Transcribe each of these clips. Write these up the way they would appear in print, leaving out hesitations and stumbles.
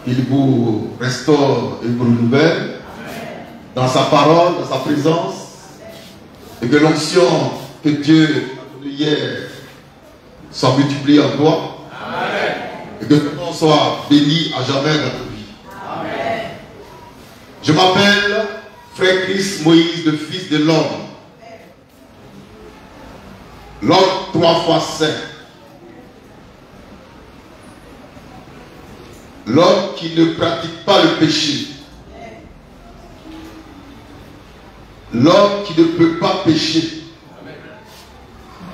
il vous restaure et vous renouvelle dans sa parole, dans sa présence, et que l'onction que Dieu a donnée hier soit multipliée en toi, et que ton nom soit béni à jamais dans ta vie. Amen. Je m'appelle Frère Christ Moïse, le fils de l'homme. L'homme 3 fois saint. L'homme qui ne pratique pas le péché. L'homme qui ne peut pas pécher.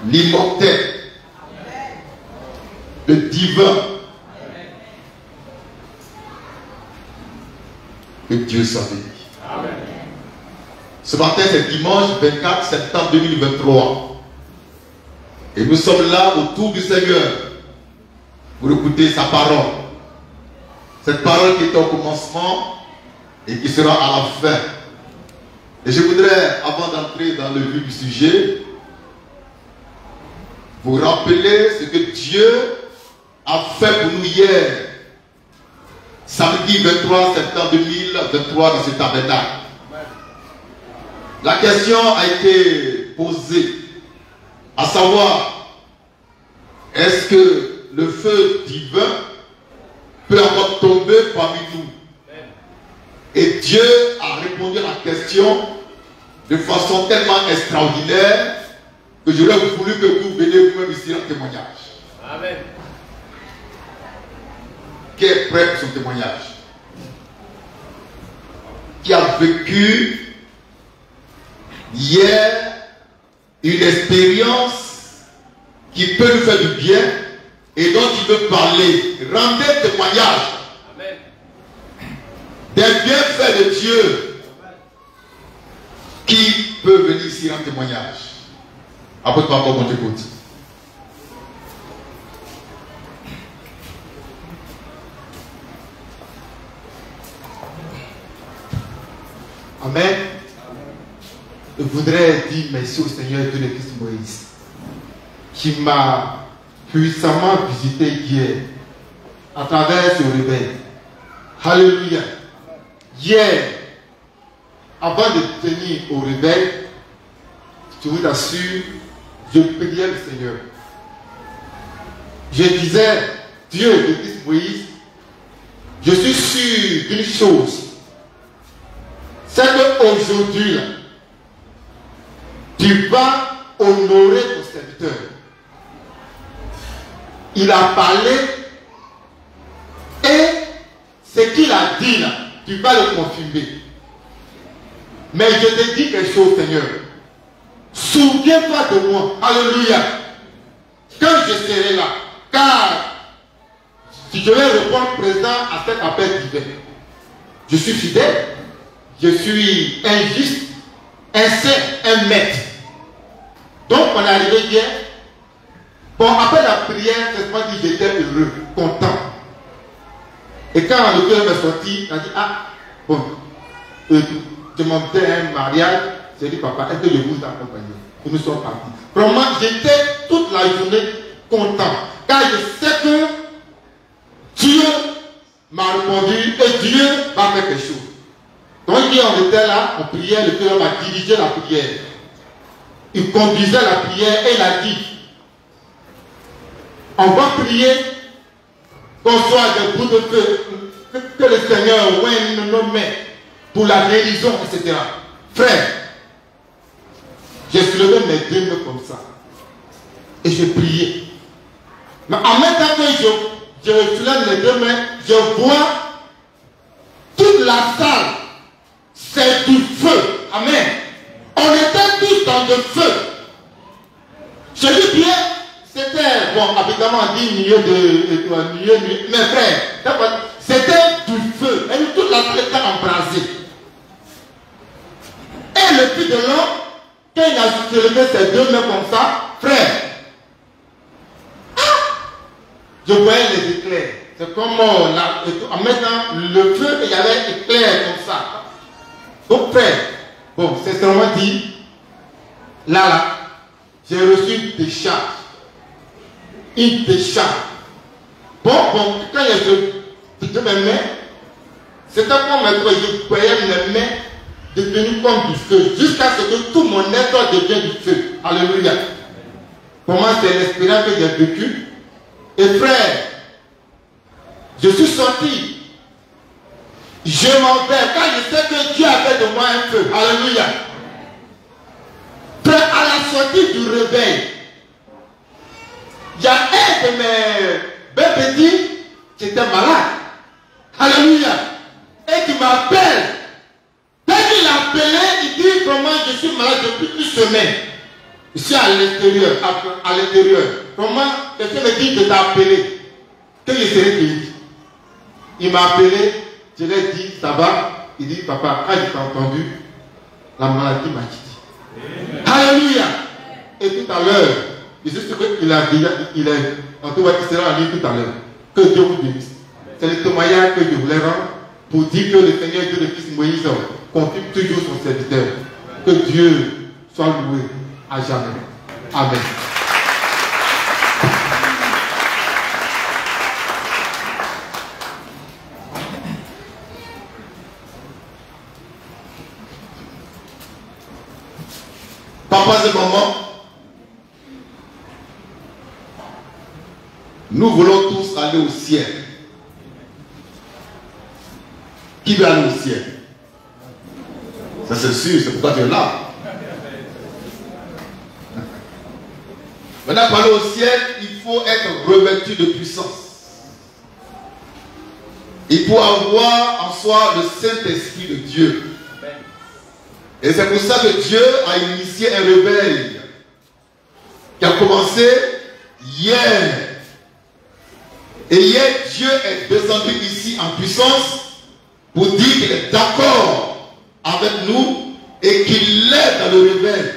L'immortel. Le divin. Que Dieu soit béni. Ce matin, c'est dimanche 24 septembre 2023. Et nous sommes là autour du Seigneur pour écouter sa parole. Cette parole qui était au commencement et qui sera à la fin. Et je voudrais, avant d'entrer dans le vif du sujet, vous rappeler ce que Dieu a fait pour nous hier, samedi 23 septembre 2023 dans ce tabernacle. La question a été posée, à savoir, est-ce que le feu divin peut encore tomber parmi nous? Et Dieu a répondu à la question de façon tellement extraordinaire que j'aurais voulu que vous veniez vous-même ici en témoignage. Amen. Qui est prêt pour son témoignage? Qui a vécu hier une expérience qui peut nous faire du bien et dont il veut parler? Rendez témoignage. Amen. Des bienfaits de Dieu. Qui peut venir ici en témoignage? Après toi, on t'écoute. Amen. Je voudrais dire merci au Seigneur de l'Église Moïse qui m'a puissamment visité hier à travers ce réveil. Alléluia. Hier, avant de tenir au réveil, je vous assure, je priais le Seigneur. Je disais, Dieu, l'Église Moïse, je suis sûr d'une chose, c'est qu'aujourd'hui, tu vas honorer ton serviteur. Il a parlé et ce qu'il a dit là, tu vas le confirmer. Mais je te dis quelque chose, Seigneur. Souviens-toi de moi. Alléluia. Quand je serai là, car si je vais répondre présent à cet appel divin, je suis fidèle, je suis un juste, un saint, un maître. Donc on est arrivé hier. Bon, après la prière, c'est pas dit j'étais heureux, content. Et quand le cœur m'est sorti, il a dit, ah, bon, je montais à un mariage, j'ai dit, papa, est-ce que je vous accompagne? Et nous sommes partis. Vraiment, j'étais toute la journée content. Car je sais que Dieu m'a répondu et Dieu va faire quelque chose. Donc hier on était là, on priait, le cœur m'a dirigé la prière. Il conduisait la prière et il a dit, on va prier qu'on soit des bouts de feu, que le Seigneur oigne nos mains pour la guérison, etc. Frère, j'ai soulevé mes deux mains comme ça et je priais. Mais en même temps que je soulève les deux mains, je vois toute la salle, c'est du feu. Amen. On était tous dans le feu. Je dis bien, c'était, bon, évidemment, on dit milieu, mais frère, c'était du feu. Et toute la salle était embrasée. Et le fils de l'homme, quand il a soulevé ses deux mains comme ça, frère, je voyais les éclairs. C'est comme en mettant le feu, il y avait éclairs comme ça. Donc frère, bon, c'est seulement dit, là, j'ai reçu une décharge. Une décharge. Bon, quand il y a de mes mains, C'était comme je croyais mes mains devenues comme du feu, jusqu'à ce que tout mon être devienne du feu. Alléluia. Comment c'est l'expérience que j'ai vécue. Et frère, je suis sorti. Je m'en vais quand je sais que Dieu a fait de moi un feu. Alléluia. Frère, à la sortie du réveil, il y a un de mes bébés petits qui était malade. Alléluia. Et qui m'appelle. Dès qu'il a appelé, il dit vraiment je suis malade depuis une semaine. Ici à l'extérieur, à l'intérieur. Comment quelqu'un me dit que tu as appelé, que je serai guéri. Il m'a appelé, je lui ai dit ça va. Il dit papa, quand j'ai entendu, la maladie m'a quitté. Alléluia. Et tout à l'heure, c'est juste qu'il a déjà, en tout cas, il sera en ligne tout à l'heure. Que Dieu vous bénisse. C'est le témoignage que je voulais rendre pour dire que le Seigneur Dieu, le Fils Moïse, confirme toujours son serviteur. Que Dieu soit loué à jamais. Amen. Papa et maman, nous voulons tous aller au ciel. Qui veut aller au ciel? Ça c'est sûr, c'est pourquoi tu es là. Maintenant, pour aller au ciel, il faut être revêtu de puissance. Il faut avoir en soi le Saint-Esprit de Dieu. Et c'est pour ça que Dieu a initié un réveil qui a commencé hier. Et hier, Dieu est descendu ici en puissance pour dire qu'il est d'accord avec nous et qu'il est dans le réveil.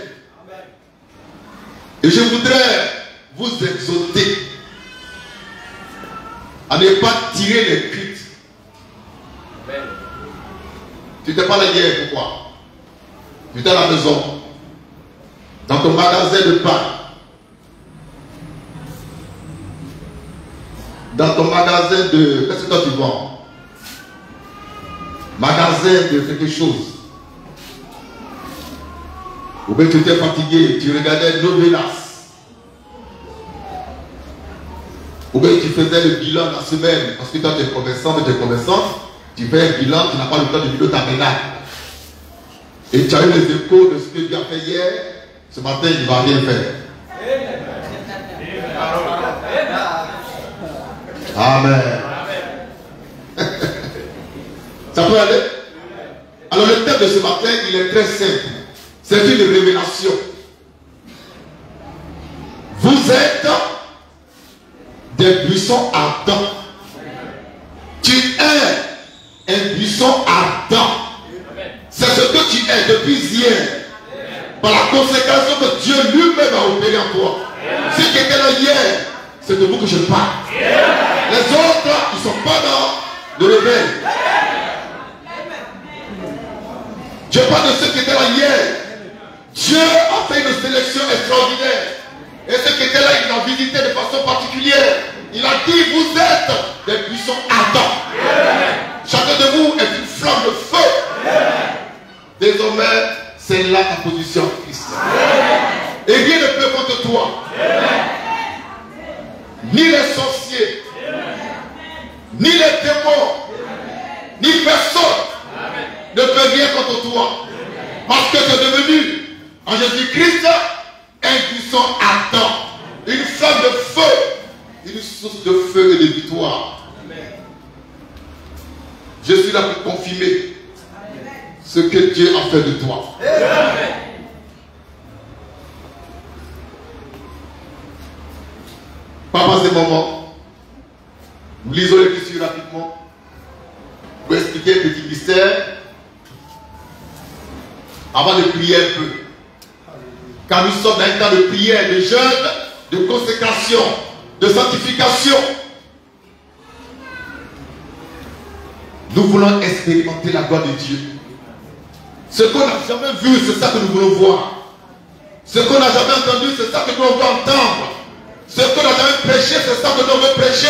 Et je voudrais vous exhorter à ne pas tirer les cuites. Tu n'étais pas là hier, pourquoi? Tu étais à la maison, dans ton magasin de pain, dans ton magasin de... Qu'est-ce que toi tu vends? Magasin de quelque chose. Ou bien tu étais fatigué, tu regardais Novelas. Ou bien tu faisais le bilan la semaine, parce que toi tu es commerçant, mais tu es commerçant, tu fais un bilan, tu n'as pas le temps de bilan ta ménage. Et tu as eu les échos de ce que Dieu a fait hier, ce matin il ne va rien faire. Amen. Ça peut aller? Alors le thème de ce matin, il est très simple. C'est une révélation. Vous êtes des buissons ardents. Tu es un buisson ardent. C'est ce que tu es depuis hier. Par la conséquence que Dieu lui-même a opéré en toi. Si tu étais là hier, c'est de vous que je parle. Les autres, ils ne sont pas dans le réveil. Je parle de ceux qui étaient là hier. Dieu a fait une sélection extraordinaire. Et ceux qui étaient là, il l'a visité de façon particulière. Il a dit, vous êtes des buissons ardents. Chacun de vous est une flamme de feu. Désormais, c'est là ta position en Christ. Et rien ne peut contre toi. Ni les sorciers, ni les démons, ni personne ne peut rien contre toi. Parce que tu es devenu, en Jésus-Christ, un buisson ardent, une flamme de feu, une source de feu et de victoire. Je suis là pour confirmer ce que Dieu a fait de toi. Papa, ces moments, nous lisons l'écriture rapidement pour expliquer un petit mystère avant de prier un peu. Car nous sommes dans un temps de prière, de jeûne, de consécration, de sanctification. Nous voulons expérimenter la gloire de Dieu. Ce qu'on n'a jamais vu, c'est ça que nous voulons voir. Ce qu'on n'a jamais entendu, c'est ça que nous voulons entendre. Ce qu'on n'a jamais prêché, c'est ça que nous voulons prêcher.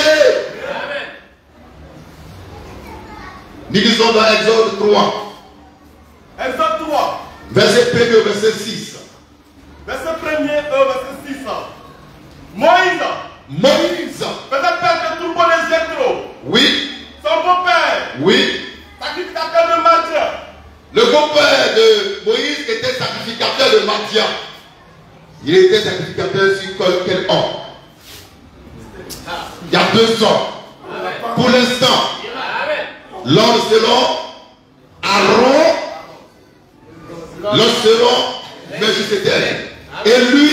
Nous lisons dans Exode 3. Exode 3. Verset 1 au verset 6. Verset 1er au verset 6. Moïse. Faisait perdre le troupeau de Jéthro. Oui. Son beau-père. Oui. Sacrificateur de Madian. Le beau-père de Moïse était sacrificateur de Madian. Il était sacrificateur sur quel homme? Il y a 2 hommes. Pour l'instant, l'homme selon Aaron, l'homme selon Melchisedec. Et lui,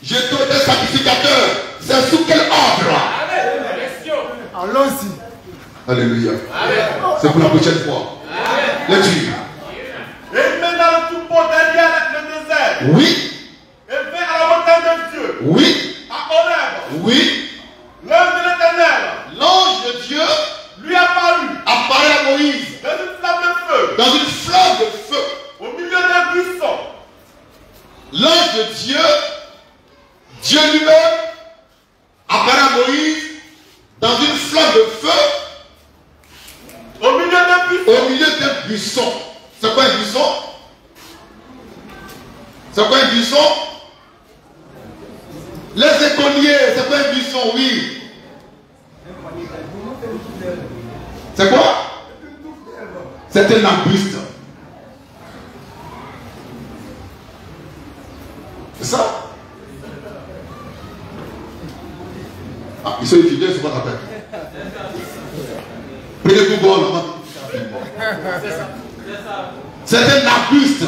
Jéthro était sacrificateur. C'est sous quel ordre? Allons-y. Alléluia. C'est pour la prochaine fois. Lecture. Et il met dans le troupeau derrière le désert. Oui. Et fait à la montagne de Dieu. Oui. À Horeb. Oui. L'ange de l'Éternel. L'ange de Dieu Lui apparut. apparaît à Moïse Dans une flamme de feu. dans une flamme de feu. Au milieu des buissons. L'ange de Dieu, Dieu lui-même, apparaît à Moïse dans une flamme de feu Au milieu des buissons. au milieu d'un buisson. C'est quoi un buisson? C'est quoi un buisson? Les écoliers, c'est quoi un buisson? Oui. C'est quoi? C'est un arbuste. C'est ça? Ah, ils sont étudiés, c'est quoi la peine? Prenez Google. C'est un arbuste.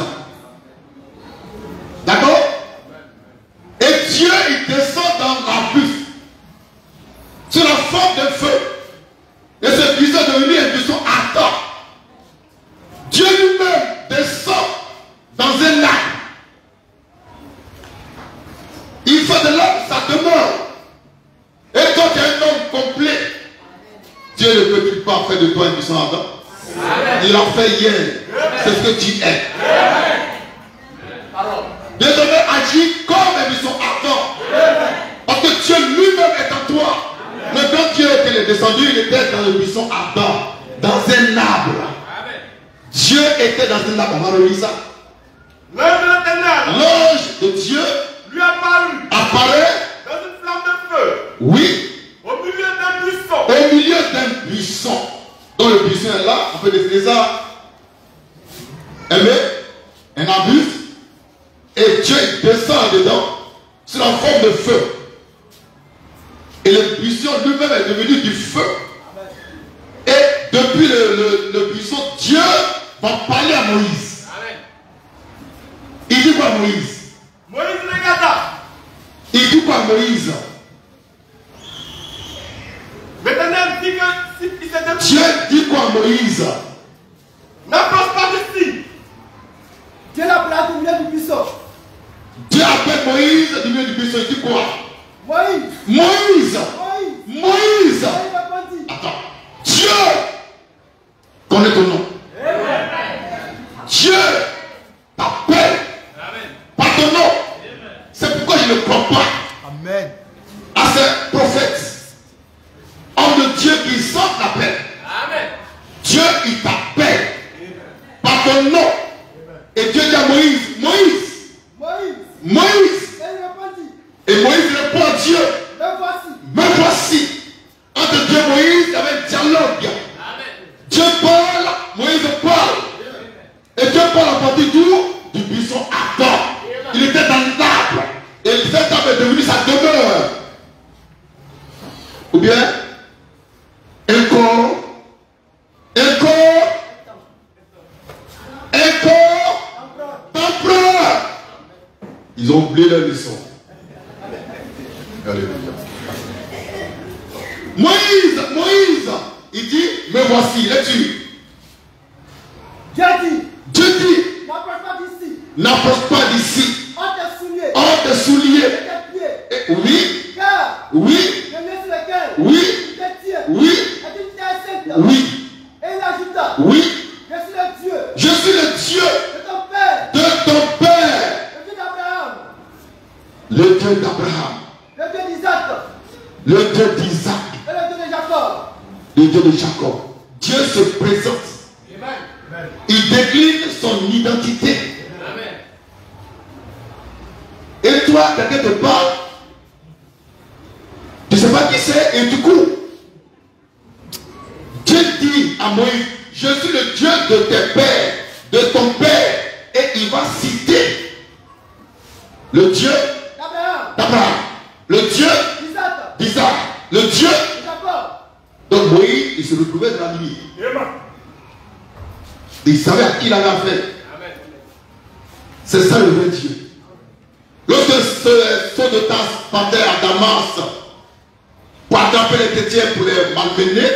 D'accord? Et Dieu, il descend dans l'arbuste sur la forme de feu. Et ce buisson est devenu un buisson ardent. Dieu lui-même descend dans un lac. Il fait de là sa demeure. Et quand tu es un homme complet, Dieu ne peut-il pas faire de toi un buisson ardent? Il l'a fait hier. C'est ce que tu es. Désormais, agis comme un buisson ardent. Parce que Dieu lui-même est en toi. Mais quand Dieu était descendu, il était dans le buisson ardent, dans un arbre. Dieu était dans un arbre. On va relire ça. L'ange de l'Éternel. L'ange de Dieu Lui apparut. apparaît. Dans une flamme de feu. Oui. Au milieu d'un buisson. Au milieu d'un buisson. Donc le buisson est là. On peut définir ça. Un arbuste. Et Dieu descend dedans sur la forme de feu. Et le buisson lui-même est devenu du feu. Et depuis le buisson, Dieu va parler à Moïse. Il dit quoi à Moïse? Moïse regarda. Il dit quoi à Moïse? L'Éternel dit que s'il s'était Dieu dit quoi à Moïse? n'approche pas d'ici. Dieu l'appela au milieu du buisson. Dieu appelle Moïse du milieu du buisson. Il dit quoi? Moïse. Moïse. Moïse. Moïse. Répondit. Attends. Dieu connaît ton nom. Dieu t'appelle par ton nom. C'est pourquoi je ne crois pas Amen. à ces prophètes, homme de Dieu qui sentent l'appel. Dieu, il t'appelle par ton nom. Et Dieu dit à Moïse, Moïse, Moïse. Moïse. Elle répondit. Et Moïse répond à Dieu, Me voici. me voici. Entre Dieu et Moïse, il y avait un dialogue. Dieu parle, Moïse parle. Et Dieu parle à partir du buisson ardent. Il était dans l'arbre. Et cet arbre est devenu sa demeure. Ou bien, un corps, d'empereur. Ils ont oublié leur leçon. Alléluia. Moïse, il dit, me voici, lecture. Dieu dit, N'approche pas d'ici. n'approche pas d'ici. Ôte tes souliers. Hors tes souliers. Et tes pieds. Oui, Car oui, le lieu sur lequel oui, tu te tiens oui, est une terre sainte. oui, Et il ajouta. oui. Je suis le Dieu Je suis le Dieu de ton père. de ton père, Le Dieu d'Abraham. le Dieu d'Abraham, Le Dieu d'Isaac. le Dieu d'Isaac, Et le Dieu de Jacob. le Dieu de Jacob. Dieu se présente. Il décline son identité. Et toi, quelqu'un te parle, tu ne sais pas qui c'est, et du coup, Dieu dit à Moïse, je suis le Dieu de tes pères, de ton père, et il va citer le Dieu d'Abraham, le Dieu d'Isaac, le Dieu. Donc Moïse, il se retrouvait dans la nuit. Il savait à qui il avait affaire. C'est ça le vrai Dieu. Lorsque ce saut de tasse partait à Damas pour attraper les chrétiens pour les malmener,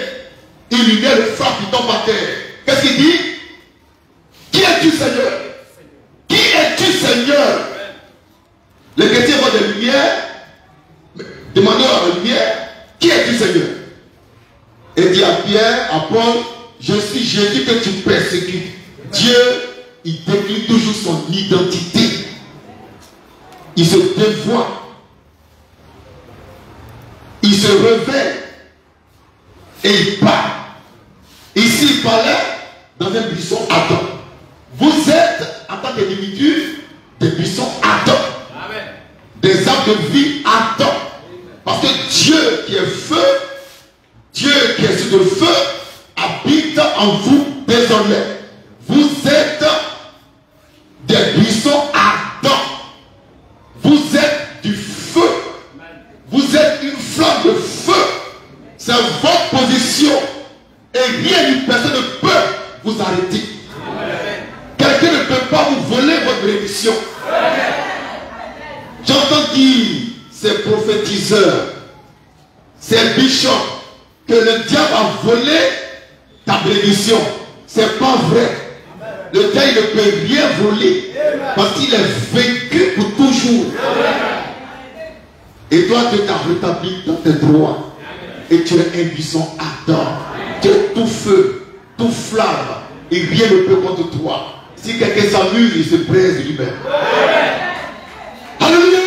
il lui met le feu qui tombe à terre. Qu'est-ce qu'il dit? Qui es-tu, Seigneur? Qui es-tu, Seigneur? Les chrétiens voient des lumières, demandent à la lumière, qui es-tu, Seigneur? Et dit à Pierre, à Paul, je suis Jésus que tu persécutes. Dieu, il décline toujours son identité. Il se dévoile. Il se révèle. Et il parle. Ici, il parlait dans un buisson ardent. Vous êtes, en tant qu'individu, des buissons ardents. Des arbres de vie ardents. Parce que Dieu qui est feu, Dieu qui est sur le feu, habite en vous désormais. Vous êtes des buissons ardents. Vous êtes du feu. Vous êtes une flamme de feu. C'est votre position. Et rien ni personne ne peut vous arrêter. Quelqu'un ne peut pas vous voler votre bénédiction. J'entends dire ces prophétiseurs, ces bishops, que le diable a volé ta bénédiction. C'est pas vrai. Le diable ne peut rien voler parce qu'il est vaincu pour toujours. Et toi, tu t'as rétabli dans tes droits. Et tu es un buisson ardent. Tu es tout feu, tout flamme. Et rien ne peut contre toi. Si quelqu'un s'amuse, il se braise lui-même. Alléluia.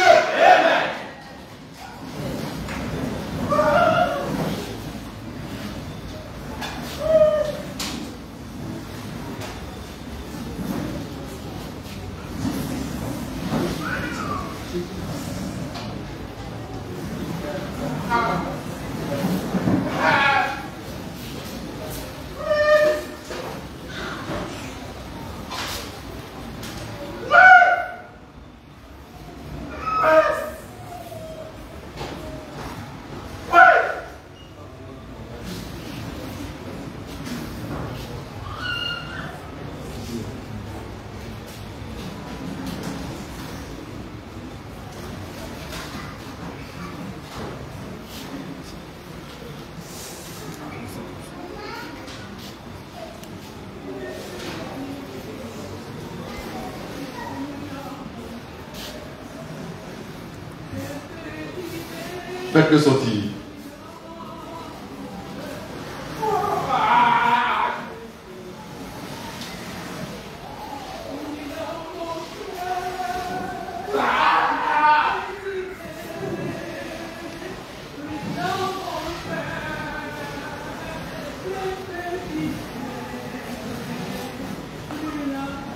Faites-le sortir.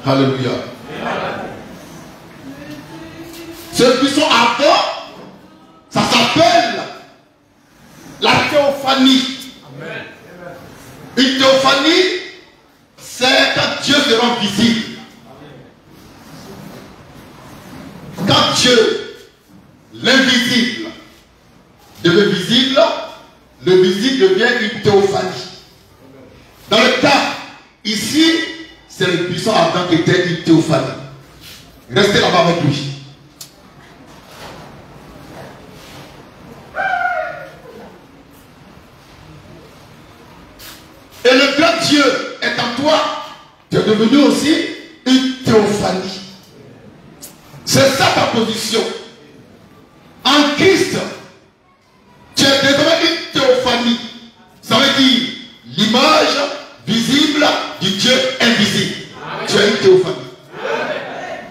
Alléluia. Ce buisson ardent, ça s'appelle la théophanie. Amen. Une théophanie, c'est quand Dieu se rend visible. Quand Dieu, l'invisible, devient visible, le visible devient une théophanie. Dans le cas, ici, c'est le buisson ardent qui était une théophanie. Restez là-bas avec lui. Et le grand Dieu est en toi, tu es devenu aussi une théophanie. C'est ça ta position. En Christ, tu es désormais une théophanie. Ça veut dire l'image visible du Dieu invisible. Amen. Tu es une théophanie. Amen.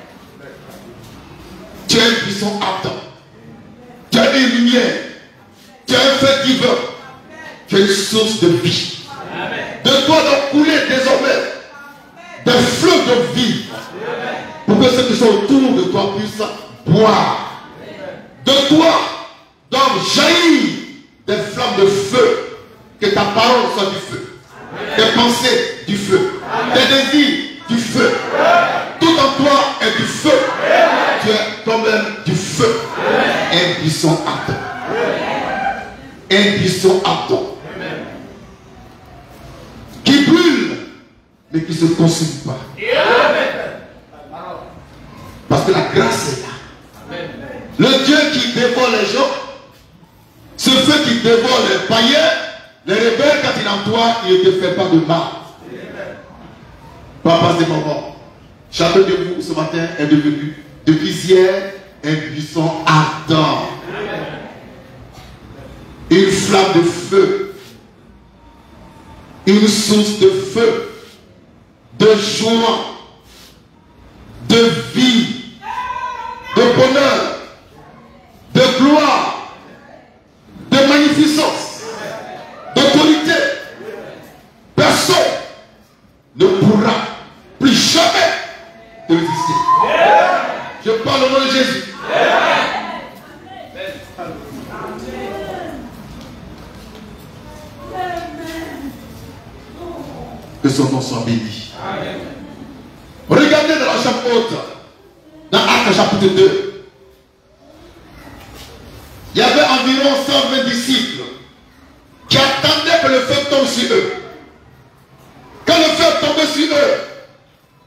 Tu es un buisson ardent. Tu es une lumière. Tu es un feu divin. Tu es une source de vie. Amen. De toi donc couler désormais des fleuves de vie pour que ceux qui sont autour de toi puissent boire. De toi donc jaillit des flammes de feu. Que ta parole soit du feu. Tes pensées du feu. Tes désirs du feu. Tout en toi est du feu. Tu es toi-même du feu. Un buisson ardent. Un buisson ardent. Qui brûle, mais qui ne se consume pas. Parce que la grâce est là. Le Dieu qui dévore les gens, ce feu qui dévore les païens, les rebelles, quand il est en toi, il ne te fait pas de mal. Papa, c'est moment. Chacun de vous ce matin est devenu, depuis hier, un buisson ardent. Une flamme de feu. Une source de feu. De joie. De vie. De bonheur. De gloire. De magnificence. D'autorité. Personne ne pourra plus jamais te résister. Je parle au nom de Jésus. Que son nom soit béni. Regardez dans la chambre haute, dans Actes chapitre 2. Il y avait environ 120 disciples qui attendaient que le feu tombe sur eux. Quand le feu est tombé sur eux,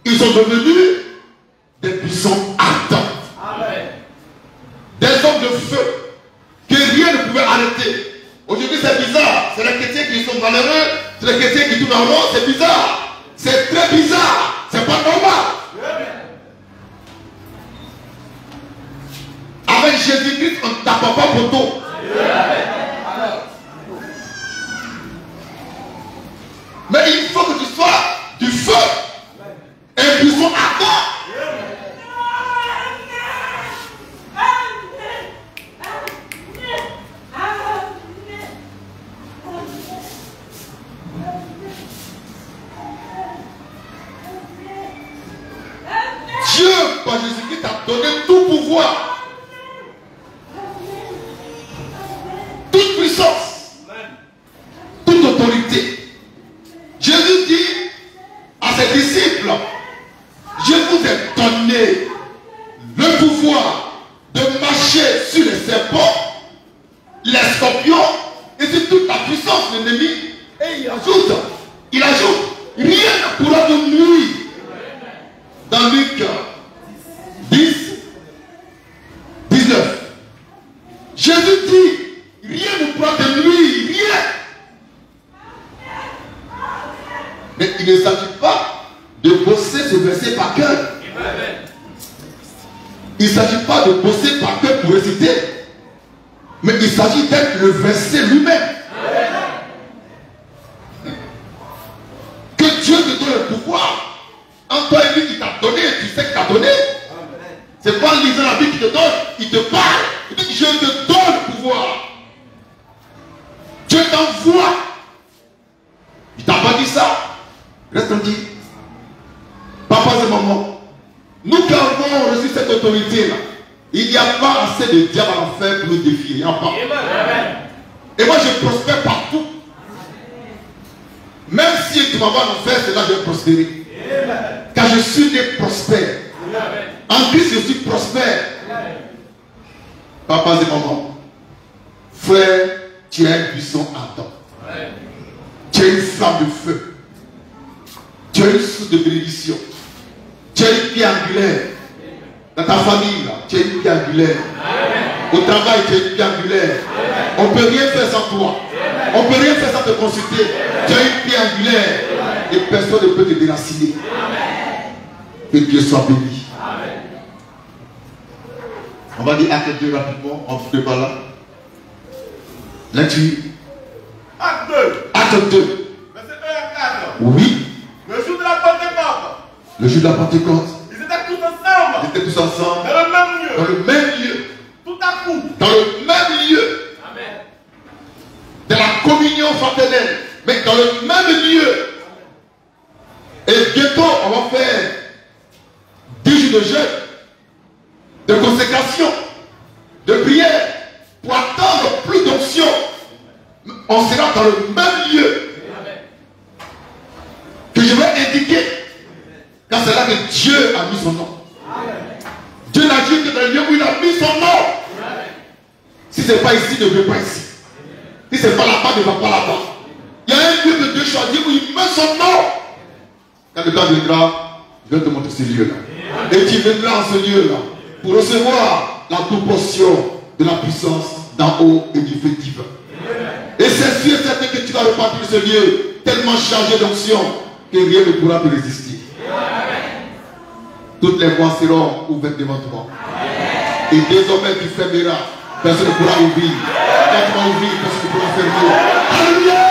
ils sont devenus des buissons ardents. Des hommes de feu que rien ne pouvait arrêter. Aujourd'hui c'est bizarre. C'est les chrétiens qui sont malheureux, c'est les chrétiens qui tournent en rond, c'est bizarre. C'est très bizarre. C'est pas normal. Avec Jésus-Christ, on ne tape pas poteau. Mais il faut que tu sois du feu. Un buisson ardent. Dieu, par Jésus-Christ, t'a donné tout pouvoir. Toute puissance. Toute autorité. Jésus dit à ses disciples, je vous ai donné le pouvoir de marcher sur les serpents, les scorpions et sur toute la puissance de l'ennemi. Et il ajoute, rien ne pourra nous nuire. Dans Luc 10, 19, Jésus dit, rien ne pourra te nuire, rien. Mais il ne s'agit pas de bosser ce verset par cœur. Il ne s'agit pas de bosser par cœur pour réciter. Mais il s'agit d'être le verset lui-même. Que Dieu te donne le pouvoir. En toi et lui qui t'a donné, tu sais qu'il t'a donné. C'est pas en lisant la Bible qui te donne, il te parle. Il dit, je te donne le pouvoir. Dieu t'envoie. Il t'a pas dit ça. Reste tranquille. Papa et maman, nous qui avons reçu cette autorité-là, il n'y a pas assez de diable à faire pour nous défier. Il n'y a pas. Et moi je prospère partout. Même si tu m'as pas en faire, c'est là que je vais prospérer. Car je suis né prospère. En Christ je suis prospère. Papa et maman, frère, tu es un buisson ardent. Tu es une flamme de feu. Tu as une source de bénédiction. Tu as une pierre angulaire. Dans ta famille, là, tu as une pierre angulaire. Au travail, tu as une pierre angulaire. On ne peut rien faire sans toi. On ne peut rien faire sans te consulter. Tu as une pierre angulaire. Et personne ne peut te déraciner. Que Dieu soit béni. On va dire acte 2 rapidement. On ne peut pas là. Lecture. Acte 2. Acte 2. Verset 1 à 4. Oui. Le jour de la Pentecôte. Le jour de la Pentecôte. Ils étaient tous ensemble. Ils étaient tous ensemble. Dans le même lieu. Dans le même lieu. Tout à coup. Dans le même lieu. Amen. De la communion fraternelle. Mais dans le même lieu. devrons faire 10 jours de jeûne, de consécration, de prière, pour attendre plus d'onction. On sera dans le même lieu que je vais indiquer, car c'est là que Dieu a mis son nom. Dieu n'a dit que dans le lieu où il a mis son nom. Si ce n'est pas ici, ne viens pas ici. Si ce n'est pas là-bas, ne va pas là-bas. Il y a un lieu que Dieu choisit où il met son nom. Quand le temps viendra, je vais te montrer ce lieu-là. Et tu viendras en ce lieu-là pour recevoir la proportion de la puissance d'en haut et du feu divin. Et c'est sûr et certain que tu vas repartir de ce lieu tellement chargé d'onction que rien ne pourra te résister. Toutes les voies seront ouvertes devant toi. Et désormais tu fermeras. Personne ne pourra ouvrir. Quand tu vas ouvrir, personne ne pourra fermer. Alléluia!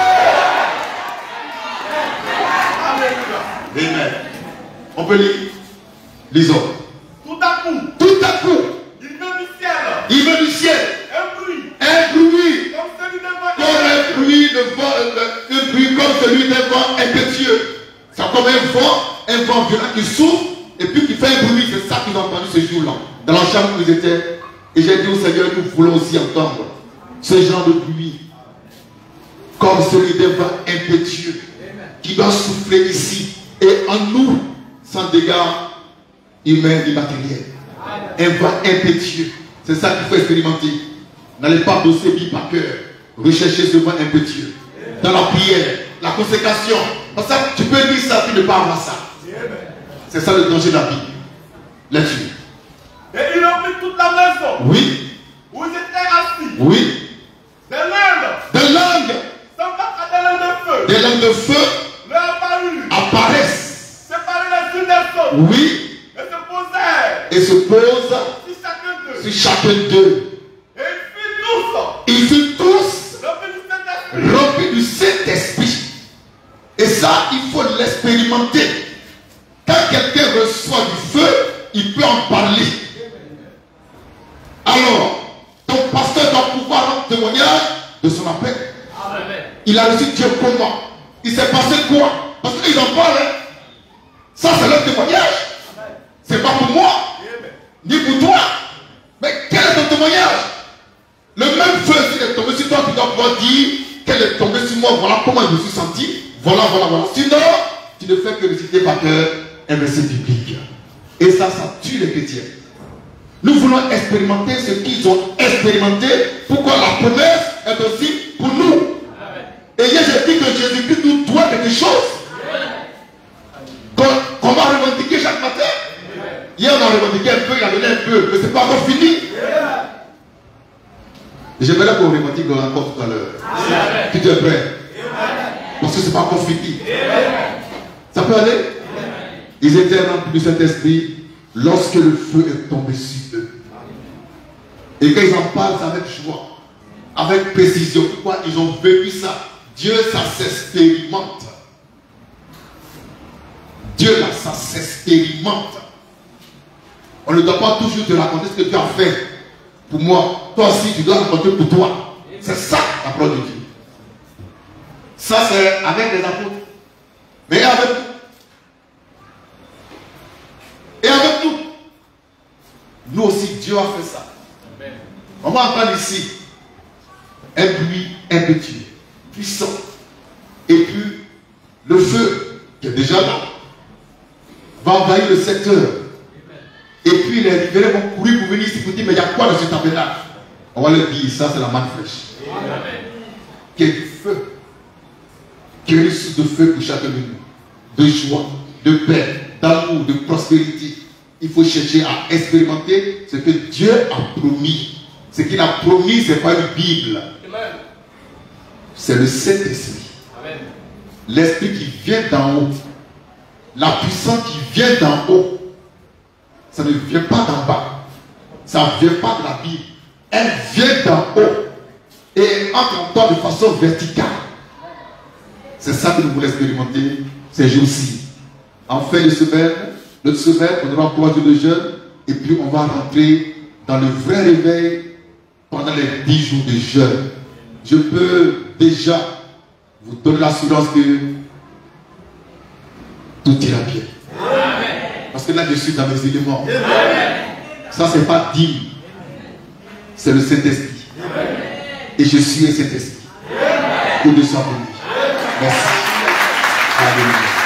Amen. On peut lire. Lisons. Tout à coup. Tout à coup. Il veut du ciel. Il veut du ciel. Un bruit. Un bruit. Comme celui d'un vent. Comme un bruit de vent. Un bruit comme celui d'un vent impétueux. C'est comme un vent violent qui souffle et puis qui fait un bruit. C'est ça qu'ils ont entendu ce jour-là. Dans la chambre où ils étaient. Et j'ai dit au Seigneur, nous voulons aussi entendre ce genre de bruit. Comme celui d'un vent impétueux. Qui doit souffler ici. Et en nous, sans dégâts humains et matériels. Un vent impétueux. C'est ça qu'il faut expérimenter. N'allez pas bosser vie par cœur. Recherchez ce vent impétueux. Dans la prière, la consécration. Parce que tu peux dire ça, puis ne pas avoir ça. C'est ça le danger de la vie. Là-dessus. Et il remplit toute la maison. Oui. Où ils étaient assis. Oui. Des langues. Des langues. Semblables à des langues de feu. Des langues de feu. Leur apparut. Apparaissent. Séparées les unes des autres. Oui. Et se posèrent. Et se posent Sur chacun d'eux. sur chacun d'eux. Et ils furent tous. Ils furent tous Remplis du Saint-Esprit. remplis du Saint-Esprit. Et ça, il faut l'expérimenter. Quand quelqu'un reçoit du feu, il peut en parler. Alors, ton pasteur doit pouvoir rendre témoignage de son appel. Amen. Il a reçu Dieu comment? Il s'est passé quoi? Parce qu'ils en parlent. Hein? Ça, c'est leur témoignage. C'est pas pour moi, ni pour toi. Mais quel est ton témoignage? Le même feu, s'il est tombé sur toi, tu dois pouvoir dire qu'elle est tombée sur moi, voilà comment je me suis senti. Voilà. Sinon, tu ne fais que réciter par cœur un verset biblique. Et ça tue les chrétiens. Nous voulons expérimenter ce qu'ils ont expérimenté. Pourquoi la promesse est aussi pour nous. Et hier, j'ai dit que Jésus-Christ nous doit quelque chose. Qu'on va revendiquer chaque matin. Hier, on a revendiqué un peu, il a donné un peu, mais ce n'est pas encore fini. J'aimerais qu'on revendique encore tout à l'heure. Tu es prêt? Parce que ce n'est pas encore fini. Ça peut aller? Ils étaient remplis du Saint-Esprit lorsque le feu est tombé sur eux. Et quand ils en parlent, c'est avec joie, avec précision. Pourquoi? Ils ont vécu ça. Dieu, ça s'expérimente. Dieu, là, ça s'expérimente. On ne doit pas toujours te raconter ce que tu as fait pour moi. Toi aussi, tu dois raconter pour toi. C'est ça, la parole de Dieu. Ça, c'est avec les apôtres. Mais avec nous. Et avec nous. Nous aussi, Dieu a fait ça. Amen. On va entendre ici un bruit impétueux, puissant. Et puis, le feu, qui est déjà là, va envahir le secteur. Et puis les riverains vont courir pour venir ici pour dire, mais il y a quoi dans ce tabernacle? On va leur dire, ça c'est la manne fraîche. Qui est du feu. Qui est une source de feu pour chacun de nous. De joie, de paix, d'amour, de prospérité. Il faut chercher à expérimenter ce que Dieu a promis. Ce qu'il a promis, ce n'est pas une Bible. C'est le Saint-Esprit. L'Esprit qui vient d'en haut. La puissance qui vient d'en haut. Ça ne vient pas d'en bas. Ça ne vient pas de la Bible. Elle vient d'en haut. Et elle entre en toi de façon verticale. C'est ça que nous voulons expérimenter ces jours-ci. En fin de semaine, notre semaine, on aura 3 jours de jeûne. Et puis on va rentrer dans le vrai réveil pendant les 10 jours de jeûne. Je peux déjà vous donner l'assurance que tout ira bien. Parce que là, je suis dans mes éléments. Ça, c'est pas dîme. C'est le Saint-Esprit. Et je suis le Saint-Esprit. Que Dieu soit béni. Merci. Alléluia.